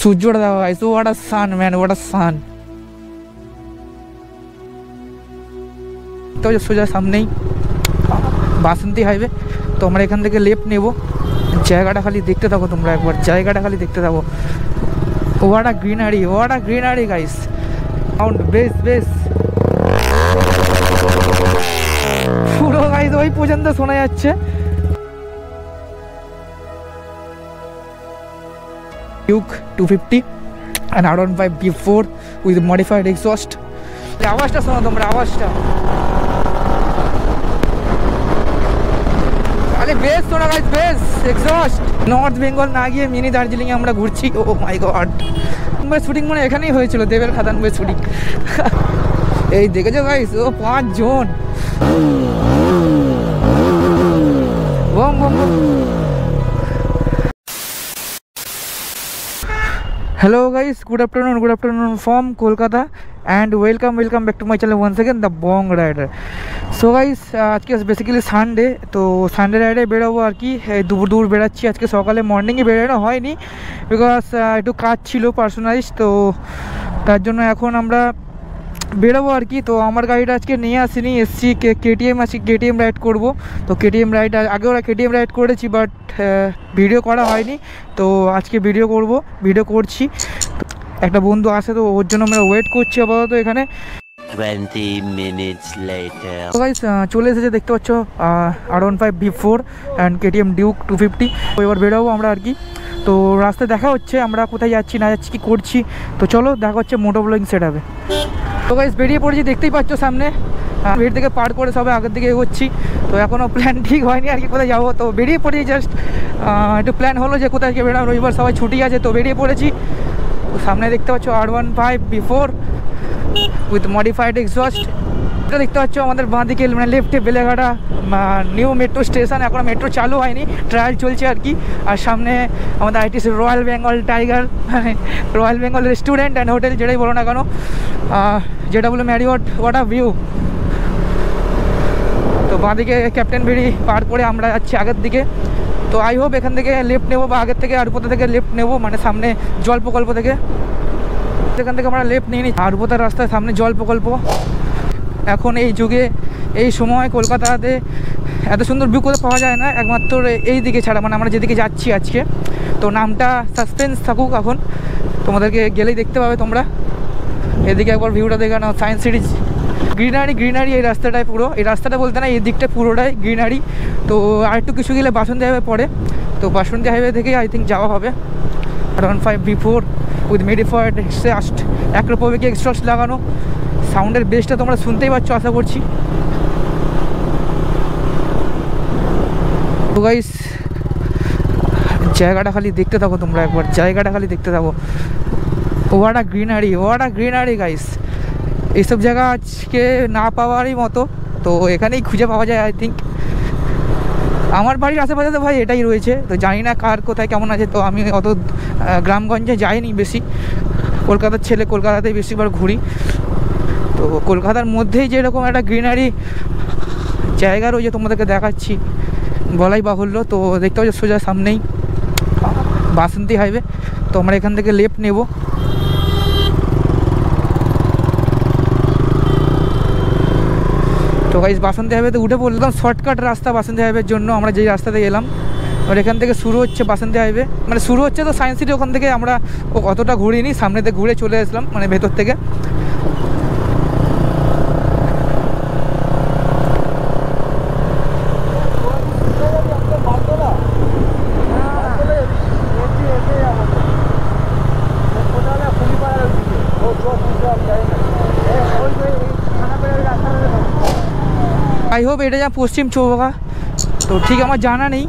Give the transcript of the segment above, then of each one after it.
সূর্যটা দেখো guys, what a sun man, what a sun. তো সোজা সামনেই বাসন্তী হাইওয়ে। তো আমরা এখান থেকে লেফট নেব। জায়গাটা খালি দেখতে থাকো তোমরা একবার, জায়গাটা খালি দেখতে থাকো। What a greenery, what a greenery guys. Sound base base পুরো গাইস ওই পর্যন্ত শোনা যাচ্ছে। Duke 250 and R15 B4 with modified exhaust. আওয়াজটা শোনো তোমরা, আওয়াজটা আরে বেস শোনো guys, base exhaust. North Bengal না গিয়ে মিনি দার্জিলিং এ আমরা ঘুরছি। ও মাই গড, শুটিং মানে এখানেই হয়েছিল, দেবের খাদান বই শুটিং। এই দেখেছো গাইস, ও 5 জন। বম বম বম। Hello guys, good afternoon from Kolkata and welcome back to my channel once again, the Bong Rider. So guys, আজকে বেসিক্যালি সানডে, তো সানডে রাইডে বেরোবো আর কি। দূর বেরাচ্ছি আজকে, সকালে মর্নিংয়ে বেরোনো হয়নি বিকজ একটু কাজ ছিল পার্সোনালাইজ, তো তার জন্য এখন আমরা বেরোবো আর কি। তো আমার গাড়িটা আজকে নিয়ে আসিনি, এসছি কেটিএম, আজকে কেটিএম রাইড করব। তো কেটিএম রাইড আগে ওরা কেটিএম রাইড করেছি, বাট ভিডিও করা হয়নি, তো আজকে ভিডিও করছি। একটা বন্ধু আসে, তো ওর জন্য আমরা ওয়েট করছি আপাতত এখানে। 20 minutes later. তো গাইস চলে এসেছে, দেখতে পাচ্ছ R15 B4 and KTM Duke 250। তো এবার বেরোবো আমরা আর কি। তো রাস্তায় দেখা হচ্ছে আমরা কোথায় যাচ্ছি না যাচ্ছি কী করছি। তো চলো দেখা হচ্ছে মোটো ব্লগিং সেট হবে। তো গাইস বেরিয়ে পড়েছি, দেখতেই পাচ্ছ সামনে ভিড় থেকে পার করে সবাই আগের দিকে এগোচ্ছি। তো এখনও প্ল্যান ঠিক হয়নি আর কি কোথায় যাবো, তো বেরিয়ে পড়েছি জাস্ট। একটু প্ল্যান হলো যে কোথায় গিয়ে বেরোনো, রবিবার সবাই ছুটি আছে, তো বেরিয়ে পড়েছি। তো সামনে দেখতে পাচ্ছ R15 B4 with modified exhaust. এটা দেখতে পাচ্ছ আমাদের বাঁ দিকে মানে লেফটে বেলেঘাটা নিউ মেট্রো স্টেশন, এখনও মেট্রো চালু হয়নি, ট্রায়াল চলছে আর কি। আর সামনে আমাদের আইটিসি রয়্যাল বেঙ্গল টাইগার, মানে royal Bengal restaurant and hotel যেটাই বলো না কেন, যেটা বলো ম্যারিওট, হোয়াট আ ভিউ। তো বাঁ দিকে ক্যাপ্টেন বেরি পার করে আমরা যাচ্ছি আগের দিকে। তো আই হোপ এখান থেকে লেফট নেবো বা আগের থেকে আরুপোতা থেকে লেফট নেবো, মানে সামনে জল প্রকল্প থেকে। এখান থেকে আমরা লেফট নিয়ে নিই, আরুপোতার রাস্তায় সামনে জল প্রকল্প। এখন এই যুগে এই সময় কলকাতাতে এত সুন্দর ভিউ করে পাওয়া যায় না, একমাত্র এই দিকে ছাড়া, মানে আমরা যেদিকে যাচ্ছি আজকে। তো নামটা সাসপেন্স থাকুক, এখন তোমাদেরকে গেলেই দেখতে পাবে তোমরা। এদিকে একবার ভিউটা দেখে নাও, সায়েন্স সিটি গ্রিনারি এই রাস্তাটায়, পুরো এই রাস্তাটা বলতে না এই দিকটা পুরোটাই গ্রিনারি। তো আর একটু কিছু গেলে বাসন্তী হাইওয়ে পড়ে, তো বাসন্তী হাইওয়ে থেকে আই থিঙ্ক যাওয়া হবে। R15 B4 with modified exhaust, Akrapovic exhaust লাগানো। সাউন্ডের বেসটা তোমরা শুনতেই পাচ্ছ আশা করছি। তো গাইস জায়গাটা খালি দেখতে থাকো তোমরা একবার, জায়গাটা খালি দেখতে থাকো। What a greenery guys. এইসব জায়গা আজকে না পাওয়ারই মতো, তো এখানেই খুঁজে পাওয়া যায় আই থিঙ্ক। আমার বাড়ির আশেপাশে তো ভাই এটাই রয়েছে, তো জানি না কার কোথায় কেমন আছে। তো আমি অত গ্রামগঞ্জে যাইনি বেশি, কলকাতার ছেলে, কলকাতাতেই বেশিবার ঘুরি। তো কলকাতার মধ্যেই যেরকম একটা গ্রিনারি জায়গা রয়েছে তোমাদেরকে দেখাচ্ছি, বলাই বাহুল্য। তো দেখতে পাচ্ছি সোজা সামনেই বাসন্তী হাইওয়ে। তো আমরা এখান থেকে লেফট নেব। তো গাইস বাসন্তী হাইওয়েতে উঠে পড়লাম, শর্টকাট রাস্তা বাসন্তী হাইওয়ের জন্য। আমরা যেই রাস্তাতে এলাম, আর এখান থেকে শুরু হচ্ছে বাসন্তী হাইওয়ে, মানে শুরু হচ্ছে তো সায়েন্স সিটি, ওখান থেকে আমরা অতটা ঘুরিনি, সামনেতে ঘুরে চলে আসলাম, মানে ভেতর থেকে। আই হোপ এটা যা পশ্চিম চৌবাগা, তো ঠিক আমার জানা নেই।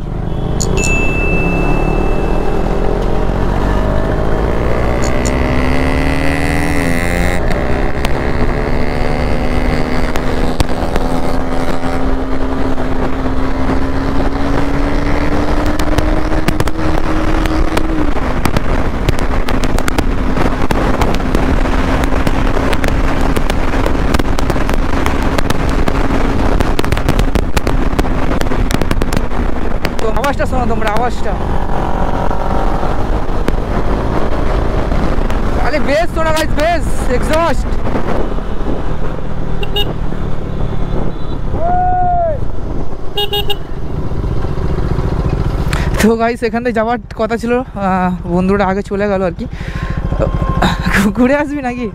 আওয়াজটা শোনো তোমরা, আওয়াজটা বেস শোনা গাইস, বেস এক্সস্ট। তো গাইস এখান থেকে যাওয়ার কথা ছিল, বন্ধুরা আগে চলে গেল আর কি। ঘুরে আসবি নাকি?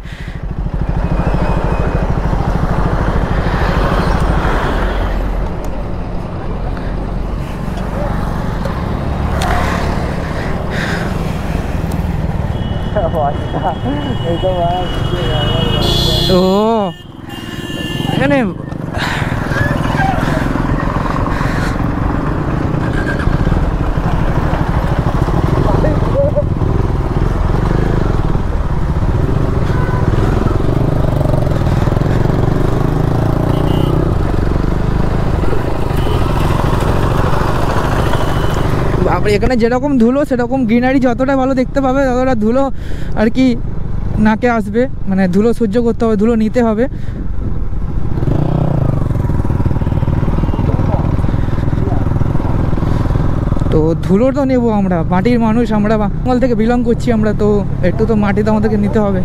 ও এখানে এখানে যেরকম ধুলো সেরকম গ্রিনারি, যতটা ভালো দেখতে পাবে ততটা ধুলো আর কি নাকে আসবে, মানে ধুলো সহ্য করতে হবে, ধুলো নিতে হবে। তো ধুলো তো নেবো আমরা, মাটির মানুষ আমরা, বাঙাল থেকে বিলং করছি আমরা, তো একটু তো মাটি তো আমাদেরকে নিতে হবে।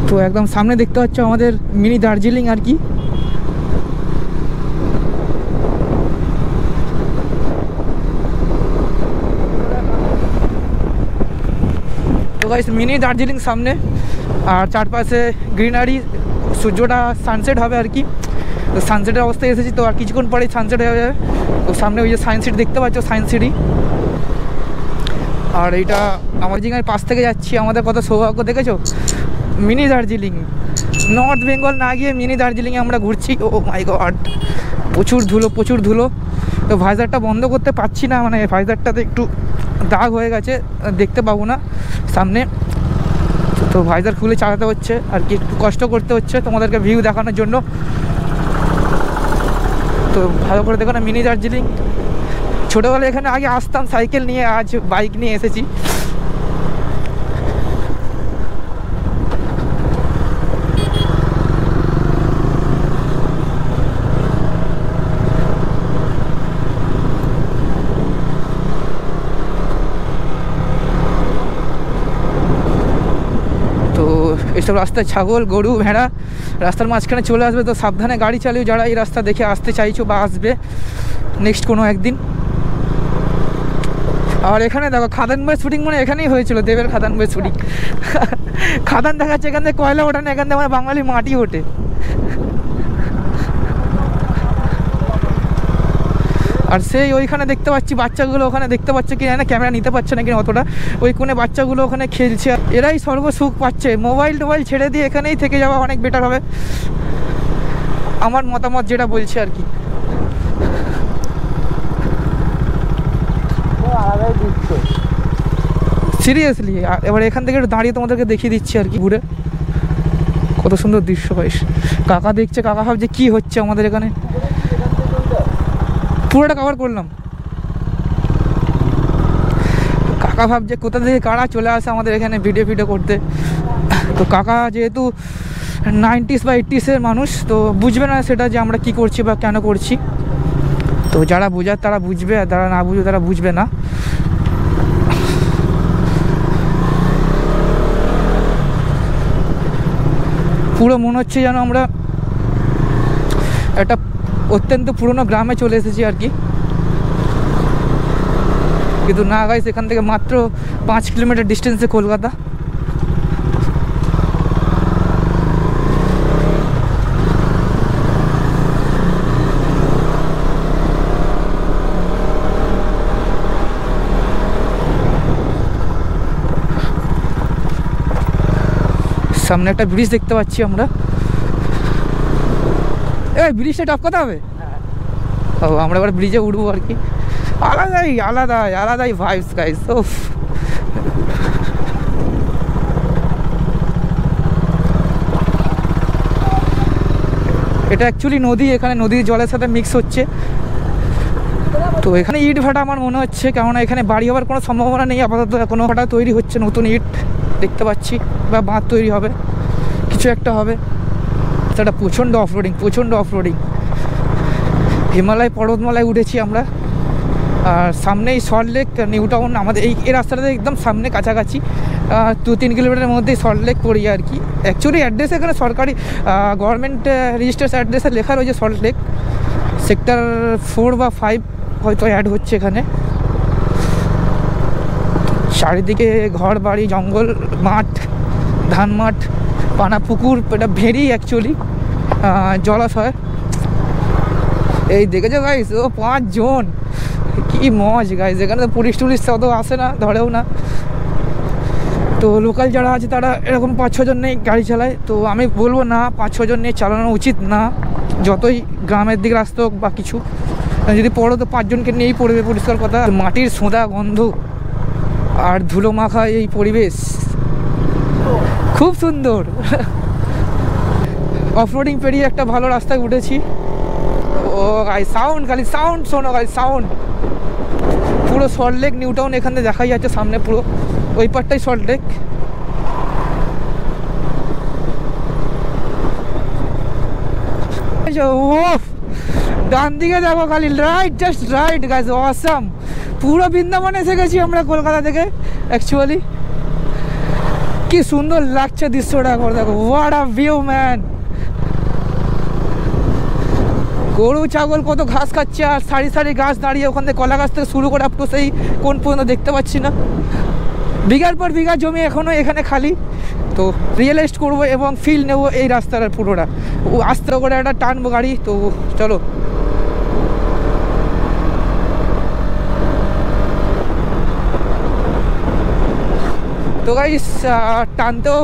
তো একদম সামনে দেখতে পাচ্ছ আমাদের মিনি দার্জিলিং আর কি। তো গাইস মিনি দার্জিলিং সামনে, আর চারপাশে গ্রিনারি, সূর্যটা সানসেট হবে আর কি। তো সানসেটের অবস্থায় এসেছি, তো আর কিছুক্ষণ পরেই সানসেট হয়ে যাবে। তো সামনে ওই যে সায়েন্স সিটি দেখতে পাচ্ছ, সায়েন্স সিটি। আর এইটা আমার জিগার পাশ থেকে যাচ্ছি, আমাদের কত সৌভাগ্য দেখেছো, মিনি দার্জিলিং। নর্থ বেঙ্গল না গিয়ে মিনি দার্জিলিংয়ে আমরা ঘুরছি। ও মাই গড, প্রচুর ধুলো, প্রচুর ধুলো। তো ভাইজারটা বন্ধ করতে পারছি না, মানে ভাইজারটাতে একটু দাগ হয়ে গেছে, দেখতে পাবো না সামনে। তো ভাইজার খুলে চালাতে হচ্ছে আর কি, একটু কষ্ট করতে হচ্ছে তোমাদেরকে ভিউ দেখানোর জন্য। তো ভালো করে দেখো না মিনি দার্জিলিং। ছোটোবেলায় এখানে আগে আসতাম সাইকেল নিয়ে, আজ বাইক নিয়ে এসেছি। এইসব রাস্তায় ছাগল, গরু, ভেড়া রাস্তার মাঝখানে চলে আসবে। তো সাবধানে গাড়ি চালিয়ে যারা এই রাস্তা দেখে আসতে চাইছো বা আসবে নেক্সট কোনো একদিন। আর এখানে দেখো খাদান বয়ের শুটিং, মানে এখানেই হয়েছিল, দেবের খাদান বয়ের শুটিং। খাদান দেখাচ্ছে, এখান থেকে কয়লা ওঠে না, এখান থেকে আমার বাঙালি মাটি ওঠে। আর সেই ওইখানে দেখতে পাচ্ছি বাচ্চাগুলো, ওখানে দেখতে পাচ্ছে কি না, ক্যামেরা নিতে পারছে না কিনা অতটা, ওই কোণে বাচ্চাগুলো ওখানে খেলছে। এরাই সর্বসুখ পাচ্ছে, মোবাইল টোবাইল ছেড়ে দিয়ে এখানেই থেকে যাওয়া অনেক বেটার হবে, আমার মতামত যেটা বলছে আর কি। সিরিয়াসলি এবার এখান থেকে একটু দাঁড়িয়ে তোমাদেরকে দেখিয়ে দিচ্ছি আর কি ঘুরে, কত সুন্দর দৃশ্য পাইস। কাকা দেখছে, কাকা ভাবছে কি হচ্ছে আমাদের এখানে। পুরোটা কভার করলাম। কাকা ভাবছে কোথা থেকে কারা চলে আসে আমাদের এখানে ভিডিও করতে। তো কাকা যেহেতু 90s বা 80s-এর মানুষ, তো বুঝবে না সেটা যে আমরা কি করছি বা কেন করছি। তো যারা বোঝার তারা বুঝবে, আর যারা না বুঝবে তারা বুঝবে না। পুরো মনে হচ্ছে যেন আমরা একটা অত্যন্ত পুরনো গ্রামে চলে এসেছি আর কি, কিন্তু না গাইস, এখান থেকে মাত্র 5 কিলোমিটার ডিস্টেন্সে কলকাতা। সামনে একটা ব্রিজ দেখতে পাচ্ছি আমরা। এই ব্রিজটা টপকাতে হবে। ও আমরা এবার ব্রিজে উঠবো আর কি। আলাদাই ভাইবস গাইস। এটা অ্যাকচুয়ালি নদী, এখানে নদীর জলের সাথে মিক্স হচ্ছে। তো এখানে ইট ভাটা আমার মনে হচ্ছে, কেননা এখানে বাড়ি হওয়ার কোনো সম্ভাবনা নেই আপাতত। এখনো ভাটা তৈরি হচ্ছে, নতুন ইট দেখতে পাচ্ছি, বা বাঁধ তৈরি হবে, কিছু একটা হবে। সেটা প্রচণ্ড অফরোডিং। হিমালয় পর্বতমালায় উঠেছি আমরা। আর সামনেই সল্ট লেক নিউ টাউন, আমাদের এই রাস্তাটাতে একদম সামনে কাছাকাছি 2-3 কিলোমিটারের মধ্যেই সল্ট লেক পড়ি আর কি। অ্যাকচুয়ালি অ্যাড্রেস এখানে সরকারি গভর্নমেন্ট রেজিস্টার্স অ্যাড্রেসে লেখা রয়েছে সল্ট লেক, সেক্টর 4 বা 5 হয়তো অ্যাড হচ্ছে এখানে। চারিদিকে ঘর বাড়ি, জঙ্গল, মাঠ, ধান মাঠ, পানা পুকুর, এটা ভেরি অ্যাকচুয়ালি জলাশয়। এই দেখেছো গাইস, ও 5 জন, কি মজ গাইস। এখানে তো পুলিশ টুলিশ অত আসে না, ধরেও না। তো লোকাল যারা আছে তারা এরকম 5-6 জন নিয়ে গাড়ি চালায়। তো আমি বলবো না 5-6 জন নিয়ে চালানো উচিত না, যতই গ্রামের দিকে রাস্তা হোক বা কিছু। যদি পড়ো তো 5 জনকে নিয়েই পড়বে, পরিষ্কার কথা। মাটির সোঁদা গন্ধ আর ধুলো মাখা এই পরিবেশ খুব সুন্দর। অফরোডিং পেরিয়ে একটা ভালো রাস্তায় উঠেছি। ও গাই সাউন্ড, খালি সাউন্ড শোনো গাই, সাউন্ড। পুরো সল্ট লেক নিউ টাউন এখানে দেখাই যাচ্ছে সামনে, পুরো ওই পারটাই সল্ট লেক। ও ডান দিকে দেখো খালি, right, just right guys, awesome. পুরো বৃন্দাবনে এসে গেছি আমরা কলকাতা থেকে অ্যাকচুয়ালি। কি সুন্দর লাগছে দৃশ্যটা, করে দেখো, হোয়াট আ ভিউ ম্যান। গরু ছাগল কত ঘাস খাচ্ছে, আর সারি সারি গাছ দাঁড়িয়ে, ওখান থেকে কলা গাছ থেকে শুরু করে আপ টু সেই কোন পর্যন্ত দেখতে পাচ্ছি না। বিঘার পর বিঘা জমি এখনও এখানে খালি। তো রিয়েলাইজ করবো এবং ফিল নেবো এই রাস্তাটার পুরোটা। আস্তে করে একটা টানবো গাড়ি। তো চলো, তো গাইস টানতেও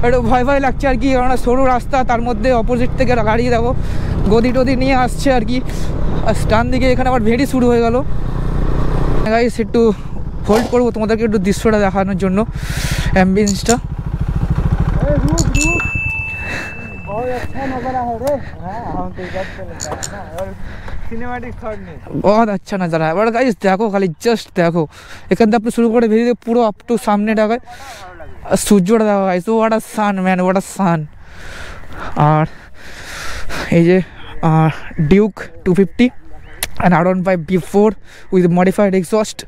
একটু ভয় ভয় লাগছে আর কি, কারণ সরু রাস্তা, তার মধ্যে অপোজিট থেকে গাড়ি দেখো গদি টদি নিয়ে আসছে আর কি। আর ডান দিকে এখানে আবার ভেড়ি শুরু হয়ে গেল। গাইস একটু হোল্ড করবো তোমাদেরকে একটু দৃশ্যটা দেখানোর জন্য, অ্যাম্বিয়েন্সটা। बहुत अच्छा नज़ारा है। बट गाइस देखो खाली, जस्ट देखो এখান থেকে আপনি শুরু করে বেরিয়ে পুরো আপ টু সামনে ঢাকায় সূর্যটা দেখো guys, what a sun man, what a sun. আর এই যে Duke 250 and R15 B4 with modified exhaust।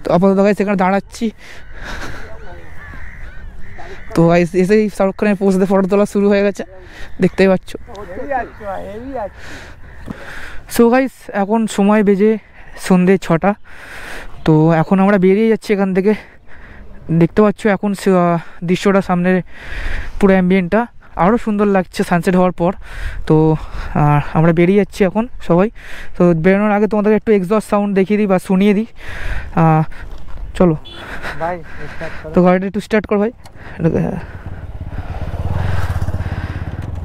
তো আপাতত গাইস এখানে দাঁড়াচ্ছি। তো গাইস এসেই শাহরুখ খানের পোস্টে ফটো তোলা শুরু হয়ে গেছে, দেখতেই পাচ্ছ। সো গাইস এখন সময় বেজে সন্ধ্যে 6টা। তো এখন আমরা বেরিয়ে যাচ্ছি এখান থেকে, দেখতে পাচ্ছ এখন দৃশ্যটা সামনের পুরো অ্যাম্বিয়েন্টটা আরও সুন্দর লাগছে সানসেট হওয়ার পর। তো আমরা বেরিয়ে যাচ্ছি এখন সবাই। তো বেরোনোর আগে তোমাদের একটু এক্সস্ট সাউন্ড দেখিয়ে দিই বা শুনিয়ে দিই। চলো ভাই, তো গাড়িটা একটু স্টার্ট কর ভাই।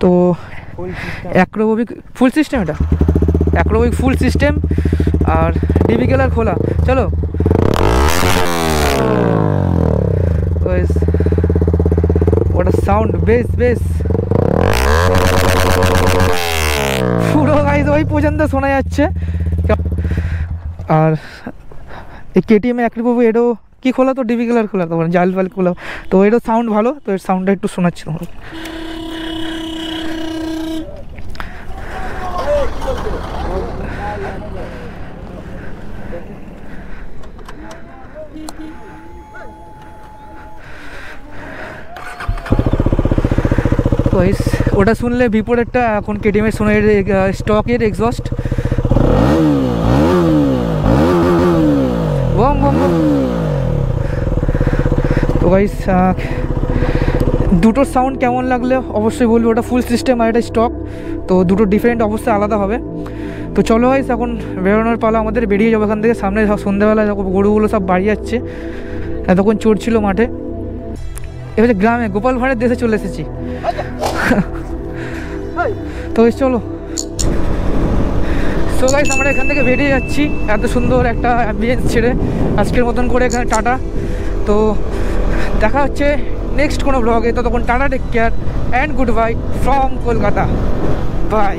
তো অ্যাক্রোবিক ফুল সিস্টেম, এটা অ্যাক্রোবিক ফুল সিস্টেম আর ডিবি কেলার খোলা। চলো ওটা সাউন্ড বেস বেস পুরো গাইজ ওই পর্যন্ত শোনা যাচ্ছে। আর এই কেটিএম অ্যাক্রোবিক এটাও কি খোলা, তো ডিবি কেলার খোলা, তো জাল ফাল খোলা, তো এটাও সাউন্ড ভালো। তো এর সাউন্ডটা একটু শোনাচ্ছি তোমরা। ওটা শুনলে বিপরীতটা এখন কেটিএমের শোনা, স্টকের এক্সস্ট বম বম বম। তো গাইস দুটোর সাউন্ড কেমন লাগলে অবশ্যই বলবি। ওটা ফুল সিস্টেম আর এটা স্টক, তো দুটো ডিফারেন্ট অবশ্যই আলাদা হবে। তো চলো গাইস এখন বেরোনোর পালা আমাদের, বেরিয়ে যাবো এখান থেকে। সামনে সব সন্ধ্যাবেলা গরুগুলো সব বাড়ি যাচ্ছে, এতক্ষণ চড়ছিল মাঠে। এবার গ্রামে গোপাল ভাঁড়ের দেশে চলে এসেছি। তো চলো, সো গাইস আমরা এখান থেকে বেরিয়ে যাচ্ছি এত সুন্দর একটা অ্যাম্বিয়েন্স ছেড়ে। আজকের মতন করে এখানে টাটা। তো দেখা হচ্ছে নেক্সট কোনো ব্লগে। ততক্ষণ ta ta, take care and good bye from Kolkata, by.